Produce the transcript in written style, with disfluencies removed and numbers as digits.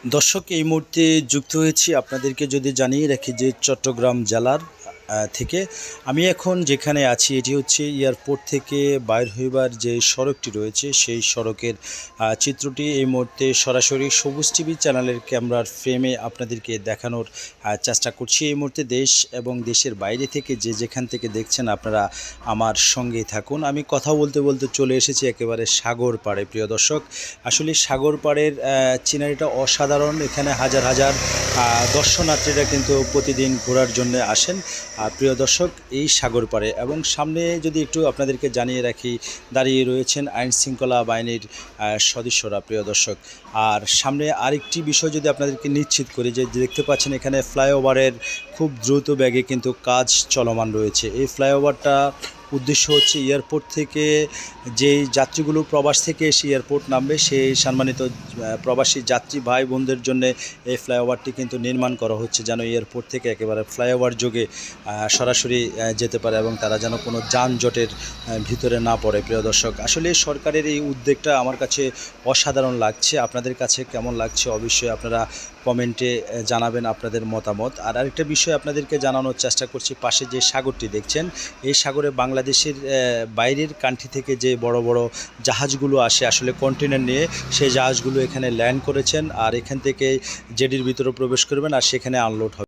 দর্শক, এই মুহূর্তে যুক্ত হয়েছি আপনাদেরকে যদি জানিয়ে রাখি যে চট্টগ্রাম জেলার থেকে আমি এখন যেখানে আছি এটি হচ্ছে এয়ারপোর্ট থেকে বাইর হইবার যে সড়কটি রয়েছে সেই সড়কের চিত্রটি এই মুহূর্তে সরাসরি সবুজ টিভি চ্যানেলের ক্যামেরার ফ্রেমে আপনাদেরকে দেখানোর চেষ্টা করছি। এই মুহূর্তে দেশ এবং দেশের বাইরে থেকে যে যেখান থেকে দেখছেন আপনারা আমার সঙ্গেই থাকুন। আমি কথা বলতে বলতে চলে এসেছি একেবারে সাগর পাড়ে। প্রিয় দর্শক, আসলে সাগর পাড়ের সিনারিটা অসাধারণ। এখানে হাজার হাজার দর্শনার্থীরা কিন্তু প্রতিদিন ঘোরার জন্য আসেন। প্রিয় দর্শক, এই সাগর পাড়ে এবং সামনে যদি একটু আপনাদেরকে জানিয়ে রাখি, দাঁড়িয়ে রয়েছেন আইন শৃঙ্খলা বাহিনীর সদস্যরা। প্রিয় দর্শক, আর সামনে আরেকটি বিষয় যদি আপনাদেরকে নিশ্চিত করি যে দেখতে পাচ্ছেন এখানে ফ্লাইওভারের খুব দ্রুত বেগে কিন্তু কাজ চলমান রয়েছে। এই ফ্লাইওভারটা উদ্দেশ্য হচ্ছে এয়ারপোর্ট থেকে যেই যাত্রীগুলো প্রবাস থেকে এসে এয়ারপোর্ট নামবে সেই সম্মানিত প্রবাসী যাত্রী ভাই বোনদের জন্য এই ফ্লাইওভারটি কিন্তু নির্মাণ করা হচ্ছে, যেন এয়ারপোর্ট থেকে একেবারে ফ্লাইওভার যোগে সরাসরি যেতে পারে এবং তারা যেন কোনো যানজটের ভিতরে না পড়ে। প্রিয় দর্শক, আসলে সরকারের এই উদ্যোগটা আমার কাছে অসাধারণ লাগছে। আপনাদের কাছে কেমন লাগছে অবশ্যই আপনারা কমেন্টে জানাবেন আপনাদের মতামত। আর আরেকটা বিষয় আপনাদেরকে জানানোর চেষ্টা করছি, পাশে যে সাগরটি দেখছেন এই সাগরে বাংলাদেশের বাইরের কান্ট্রি থেকে যে বড় বড় জাহাজগুলো আসে আসলে কন্টেনার নিয়ে, সেই জাহাজগুলো এখানে ল্যান্ড করেছেন আর এখান থেকে জেডির ভিতরে প্রবেশ করবেন আর সেখানে আনলোড হবে।